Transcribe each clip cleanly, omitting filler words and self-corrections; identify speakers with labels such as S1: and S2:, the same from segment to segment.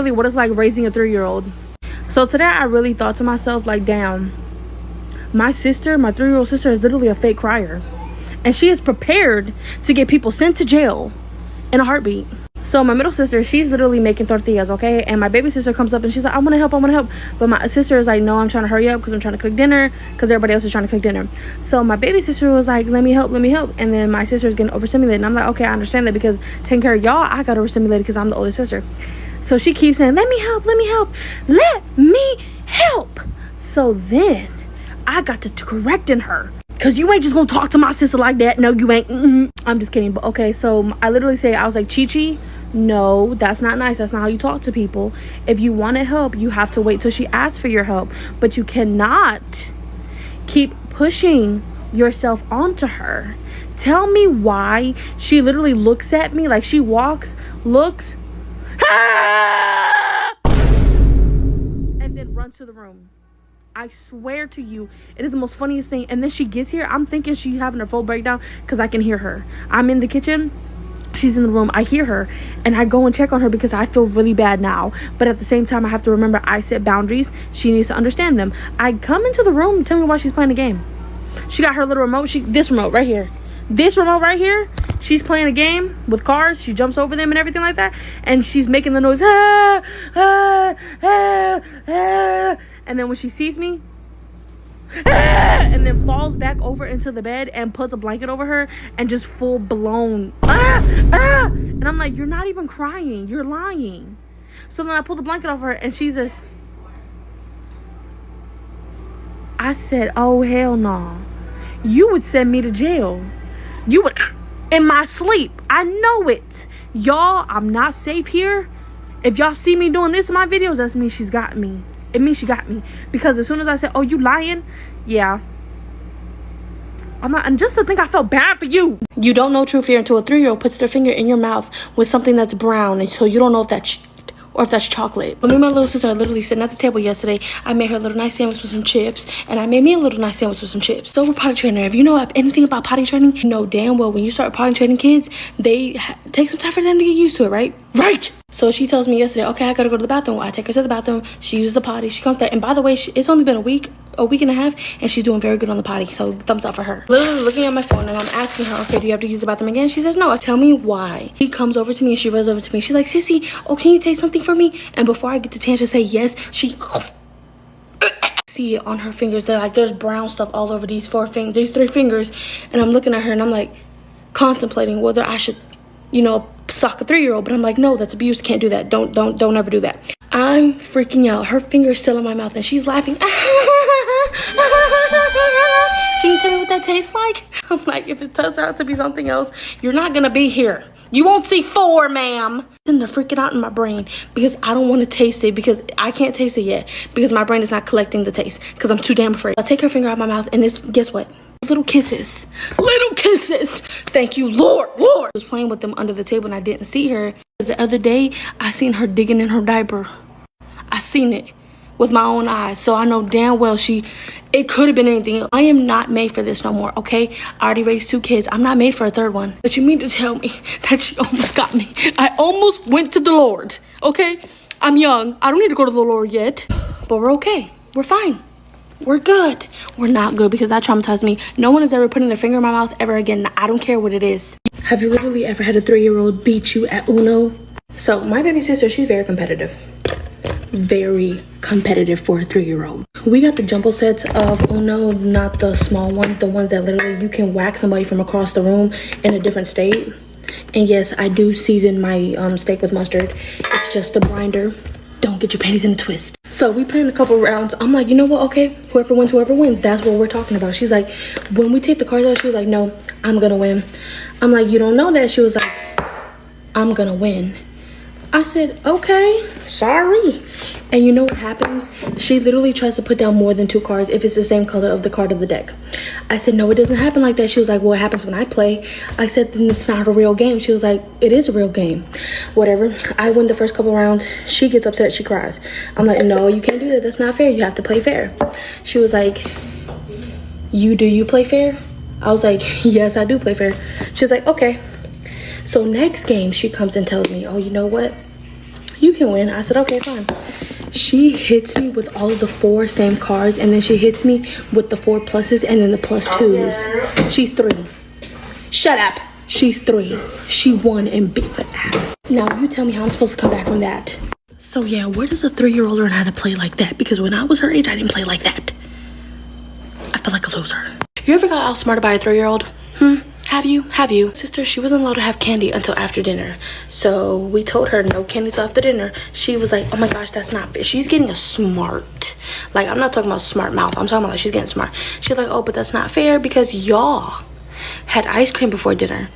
S1: Really, what it's like raising a 3-year-old. So today I really thought to myself, like, damn, my 3-year-old sister is literally a fake crier, and she is prepared to get people sent to jail in a heartbeat. So my middle sister, she's literally making tortillas, okay? And my baby sister comes up and she's like, I want to help. But my sister is like, no, I'm trying to hurry up because I'm trying to cook dinner because everybody else is trying to cook dinner. So my baby sister was like, let me help. And then my sister is getting overstimulated. And I'm like, okay, I understand that, because taking care of y'all, I got overstimulated because I'm the older sister. So she keeps saying, let me help. So then I got to correcting her. Cause you ain't just gonna talk to my sister like that. No, you ain't. I'm just kidding. But okay, so I literally say, I was like, Chi, no, that's not nice. That's not how you talk to people. If you want to help, you have to wait till she asks for your help. But you cannot keep pushing yourself onto her. Tell me why she literally looks at me, like she walks, looks, and then runs to the room. I swear to you, it is the most funniest thing. And then she gets here, I'm thinking she's having her full breakdown because I can hear her. I'm in the kitchen, she's in the room, I hear her, and I go and check on her because I feel really bad now. But at the same time, I have to remember I set boundaries. She needs to understand them. I come into the room, tell me why she's playing the game. She got her little remote, this remote right here. She's playing a game with cars. She jumps over them and everything like that, and she's making the noise, and then when she sees me, and then falls back over into the bed and puts a blanket over her and just full blown and I'm like, you're not even crying, you're lying. So then I pull the blanket over her and she's just, I said, oh hell no, you would send me to jail. You would, in my sleep. I know it. Y'all, I'm not safe here. If y'all see me doing this in my videos, that's me. She's got me. It means she got me. Because as soon as I said, oh, you lying? Yeah. I'm not, and just to think I felt bad for you. You don't know true fear until a 3-year-old puts their finger in your mouth with something that's brown. And so you don't know if that's or if that's chocolate. But me and my little sister are literally sitting at the table yesterday. I made her a little nice sandwich with some chips, and I made me a little nice sandwich with some chips. So we're potty training her. If you know anything about potty training, you know damn well when you start potty training kids, they take some time for them to get used to it, right? Right! So she tells me yesterday, okay, I gotta go to the bathroom. I take her to the bathroom. She uses the potty. She comes back. And by the way, it's only been a week and a half, and she's doing very good on the potty. So thumbs up for her. Literally looking at my phone, and I'm asking her, okay, do you have to use the bathroom again? She says, no. Tell me why. She comes over to me, and she runs over to me. She's like, Sissy, oh, can you take something for me? And before I get the chance to say yes, she see it on her fingers. There's brown stuff all over these 3 fingers. And I'm looking at her, and I'm like contemplating whether I should, sock a 3-year-old. But I'm like, no, that's abuse. Can't do that. Don't ever do that. I'm freaking out. Her finger's still in my mouth, and she's laughing. Can you tell me what that tastes like? I'm like, if it turns out to be something else, you're not gonna be here. You won't see 4, ma'am. And they're freaking out in my brain because I don't want to taste it, because I can't taste it yet because my brain is not collecting the taste because I'm too damn afraid. I take her finger out of my mouth, and it's, guess what? Little kisses. Thank you, Lord. I was playing with them under the table, and I didn't see her. The other day, I seen her digging in her diaper. I seen it with my own eyes, so I know damn well it could have been anything. I am not made for this no more, okay? I already raised 2 kids. I'm not made for a 3rd one. But you mean to tell me that she almost got me? I almost went to the Lord, okay? I'm young. I don't need to go to the Lord yet. But we're okay. We're fine. We're good. We're not good because that traumatized me. No one is ever putting their finger in my mouth ever again. I don't care what it is. Have you literally ever had a 3-year-old beat you at Uno? So my baby sister, she's very competitive. Very competitive for a 3-year-old. We got the jumbo sets of Uno, not the small one, the ones that literally you can whack somebody from across the room in a different state. And yes, I do season my steak with mustard. It's just a grinder. Don't get your panties in a twist. So we playing a couple rounds. I'm like, you know what? Okay, whoever wins. That's what we're talking about. She's like, when we take the cards out, she was like, no, I'm gonna win. I'm like, you don't know that? She was like, I'm gonna win. I said, okay, sorry. And you know what happens? She literally tries to put down more than 2 cards if it's the same color of the card of the deck. I said, no, it doesn't happen like that. She was like, well, it happens when I play. I said, then it's not a real game. She was like, it is a real game. Whatever. I win the first couple rounds. She gets upset. She cries. I'm like, no, you can't do that. That's not fair. You have to play fair. She was like, you play fair? I was like, yes, I do play fair. She was like, okay. So next game, she comes and tells me, oh, you know what? You can win. I said, okay, fine. She hits me with all of the 4 same cards, and then she hits me with the 4 pluses and then the +2s. She's 3. Shut up. She's 3. She won and beat the ass. Now you tell me how I'm supposed to come back from that. So yeah, where does a 3-year-old learn how to play like that? Because when I was her age, I didn't play like that. I felt like a loser. You ever got outsmarted by a 3-year-old? Have you? Sister, she wasn't allowed to have candy until after dinner. So we told her no candy till after dinner. She was like, oh my gosh, that's not fair. She's getting a smart. Like, I'm not talking about smart mouth. I'm talking about like she's getting smart. She's like, oh, but that's not fair because y'all had ice cream before dinner.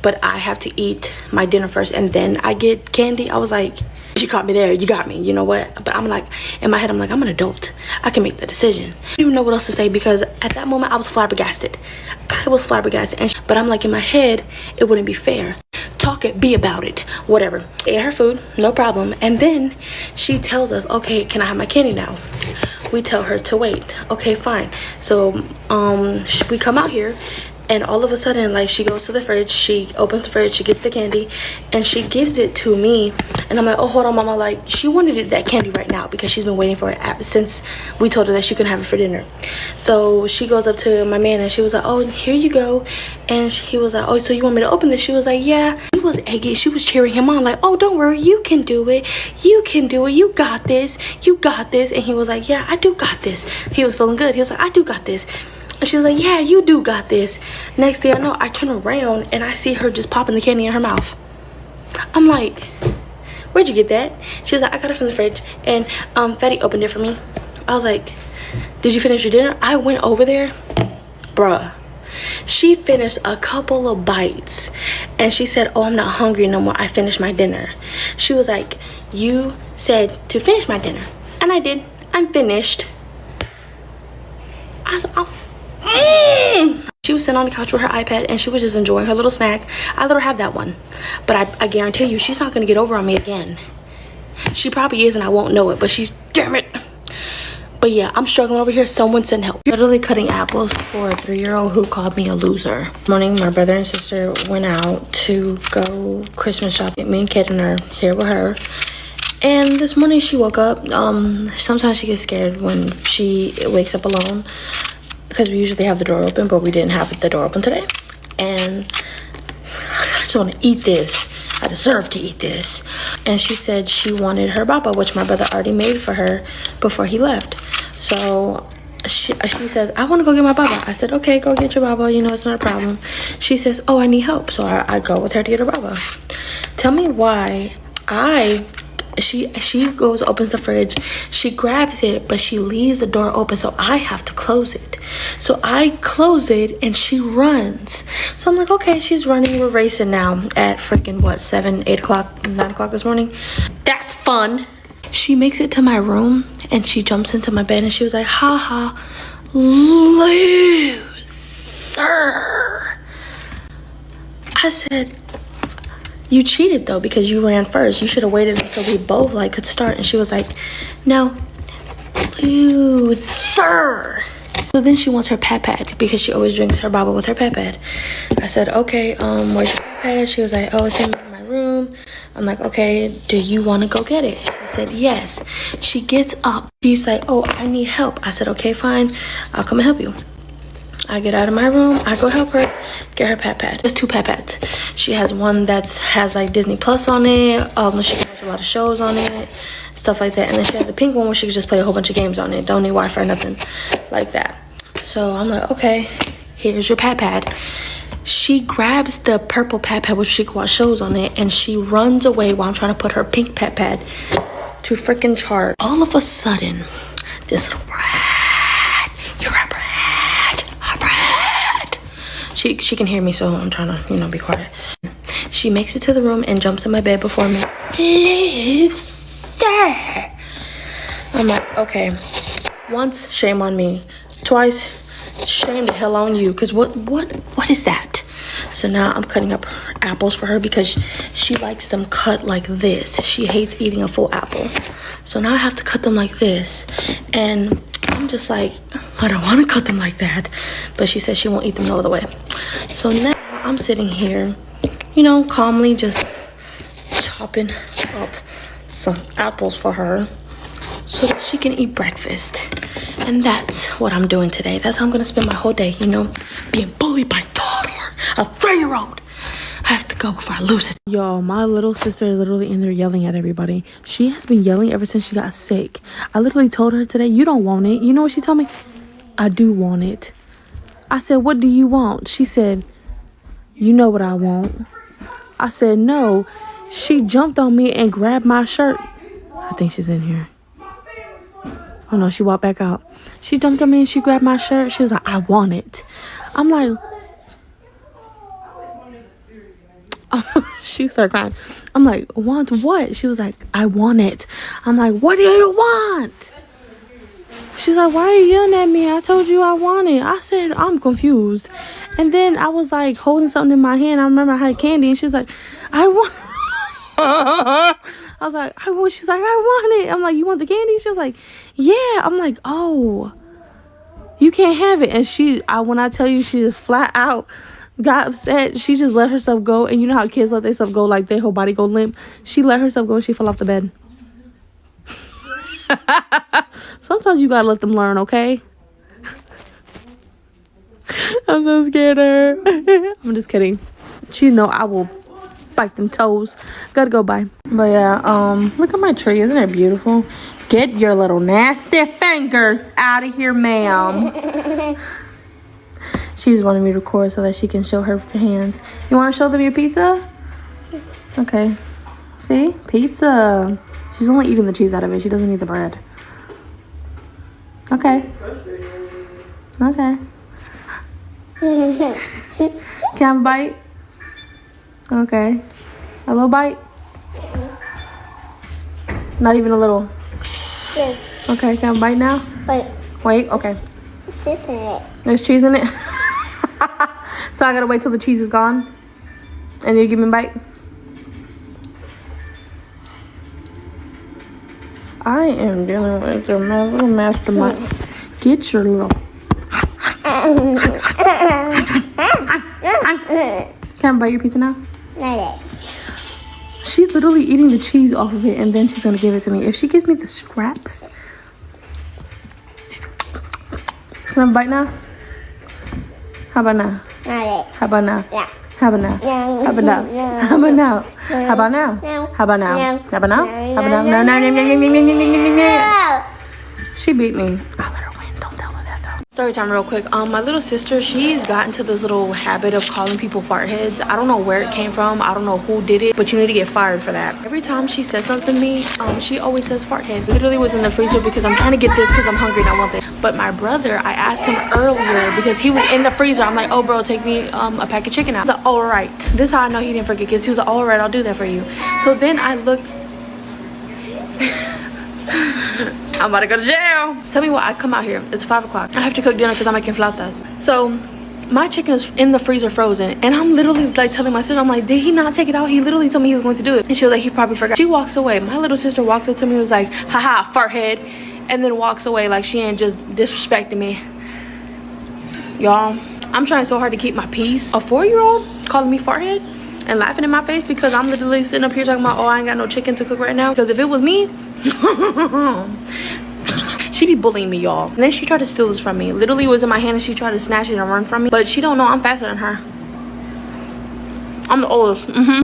S1: But I have to eat my dinner first and then I get candy. I was like, you caught me there. You got me. You know what? But I'm like, in my head, I'm like, I'm an adult. I can make the decision. I don't even know what else to say because at that moment, I was flabbergasted. But I'm like, in my head, it wouldn't be fair. Talk it, be about it, whatever. Ate her food, no problem. And then she tells us, okay, can I have my candy now? We tell her to wait. Okay, fine. So we come out here. And all of a sudden, like, she goes to the fridge, she opens the fridge, she gets the candy, and she gives it to me. And I'm like, oh, hold on, mama. Like, she wanted that candy right now because she's been waiting for it since we told her that she couldn't have it for dinner. So she goes up to my man and she was like, oh, here you go. And he was like, oh, so you want me to open this? She was like, yeah. He was eggy. She was cheering him on like, oh, don't worry. You can do it. You can do it. You got this. You got this. And he was like, yeah, I do got this. He was feeling good. He was like, I do got this. And she was like, yeah, you do got this. Next thing I know, I turn around and I see her just popping the candy in her mouth. I'm like, where'd you get that? She was like, I got it from the fridge. And Fatty opened it for me. I was like, did you finish your dinner? I went over there. Bruh. She finished a couple of bites. And she said, oh, I'm not hungry no more. I finished my dinner. She was like, you said to finish my dinner. And I did. I'm finished. I was like, oh. She was sitting on the couch with her iPad and she was just enjoying her little snack. I let her have that one. But I guarantee you, she's not going to get over on me again. She probably is and I won't know it, but she's, damn it. But yeah, I'm struggling over here. Someone send help. Literally cutting apples for a 3-year-old who called me a loser. Morning, my brother and sister went out to go Christmas shopping. Me and Kaden are here with her. And this morning she woke up. Sometimes she gets scared when she wakes up alone, because we usually have the door open, but we didn't have the door open today. And I just want to eat this. I deserve to eat this. And she said she wanted her baba, which my brother already made for her before he left. So she says, I want to go get my baba. I said, okay, go get your baba. You know, it's not a problem. She says, oh, I need help. So I go with her to get her baba. Tell me why she goes, opens the fridge, she grabs it, but she leaves the door open, so I have to close it. So I close it and she runs. So I'm like, okay, she's running. We're racing now at freaking what, 7, 8 o'clock, 9 o'clock this morning. That's fun. She makes it to my room and she jumps into my bed and she was like, ha ha, loser. I said, you cheated though because you ran first. You should have waited until we both like could start. And she was like, no, loser. So then she wants her pad because she always drinks her baba with her pad. I said, okay, where's your pad? She was like, oh, it's in my room. I'm like, okay, do you want to go get it? She said, yes. She gets up. She's like, oh, I need help. I said, okay, fine. I'll come and help you. I get out of my room. I go help her get her pad. There's 2 pads. She has one that has like Disney Plus on it. She can watch a lot of shows on it, stuff like that. And then she has the pink one where she can just play a whole bunch of games on it. Don't need Wi-Fi or nothing like that. So I'm like, okay, here's your pad. She grabs the purple pad which she can watch shows on it, and she runs away while I'm trying to put her pink pad to freaking charge. All of a sudden, this little brat, you're a brat. She can hear me, so I'm trying to, be quiet. She makes it to the room and jumps in my bed before me. Loser. I'm like, okay. Once, shame on me. Twice, shame the hell on you. Because what is that? So now I'm cutting up apples for her because she likes them cut like this. She hates eating a full apple. So now I have to cut them like this. And I'm just like, I don't want to cut them like that. But she says she won't eat them no other way. So now I'm sitting here, calmly just chopping up some apples for her so that she can eat breakfast. And that's what I'm doing today. That's how I'm gonna spend my whole day, you know, being bullied by a toddler, a 3-year-old. I have to go before I lose it. Y'all, my little sister is literally in there yelling at everybody. She has been yelling ever since she got sick. I literally told her today, you don't want it. You know what she told me? I do want it. I said, what do you want? She said, you know what I want. I said, no. She jumped on me and grabbed my shirt. I think she's in here. Oh no, she walked back out. She jumped on me and she grabbed my shirt. She was like, I want it. I'm like, she started crying. I'm like, want what? She was like, I want it. I'm like, what do you want? She's like, why are you yelling at me? I told you I want it. I said, I'm confused. And then I was like holding something in my hand. I remember I had candy and she was like, I want I was like, I want. She's like, I want it. I'm like, you want the candy? She was like, yeah. I'm like, oh, you can't have it. And when I tell you, she just flat out got upset. She just let herself go. And you know how kids let themselves go, like their whole body go limp. She let herself go and she fell off the bed. Sometimes you gotta let them learn, okay? I'm so scared of her. I'm just kidding. She know I will bite them toes. Gotta go, bye. But yeah, look at my tree. Isn't it beautiful? Get your little nasty fingers out of here, ma'am. She's wanting me to record so that she can show her hands. You want to show them your pizza? Okay. See? Pizza. She's only eating the cheese out of it. She doesn't need the bread. Okay. Okay. Can I bite? Okay. A little bite? Not even a little?
S2: Yeah.
S1: Okay, can I bite now? Wait, okay.
S2: There's cheese in it.
S1: There's cheese in it? So I gotta wait till the cheese is gone? And then you give me a bite? I am dealing with a little mastermind. Get your little... Can I bite your pizza now?
S2: Not yet.
S1: She's literally eating the cheese off of it and then she's gonna give it to me. If she gives me the scraps... Can I bite now? How about now?
S2: Not yet.
S1: How about now?
S2: Yeah.
S1: How about now?
S2: No.
S1: How about now?
S2: No.
S1: How about now? How about now?
S2: No.
S1: How about now?
S2: No.
S1: How about now?
S2: No.
S1: How about now? No, no, no, no, no, no, no, no, no, no. She beat me. I'll let her win. Don't tell her that though. Story time real quick. My little sister, she's gotten to this little habit of calling people fart heads. I don't know where it came from. I don't know who did it, but you need to get fired for that. Every time she says something to me, she always says fart head. Literally was in the freezer because I'm trying to get this because I'm hungry and I want this. But my brother, I asked him earlier because he was in the freezer. I'm like, oh bro, take me a pack of chicken out. He's like, all right. This is how I know he didn't forget because he was like, all right, I'll do that for you. So then I looked. I'm about to go to jail. Tell me what, I come out here. It's 5 o'clock. I have to cook dinner because I'm making flautas. So my chicken is in the freezer frozen. And I'm literally like telling my sister, I'm like, did he not take it out? He literally told me he was going to do it. And she was like, he probably forgot. She walks away. My little sister walks up to me and was like, haha, fart head. And then walks away like she ain't just disrespecting me. Y'all, I'm trying so hard to keep my peace. A 4-year-old calling me fart head and laughing in my face because I'm literally sitting up here talking about, oh, I ain't got no chicken to cook right now. Because if it was me, she be bullying me, y'all. And then she tried to steal this from me. Literally was in my hand and she tried to snatch it and run from me. But she don't know I'm faster than her. I'm the oldest.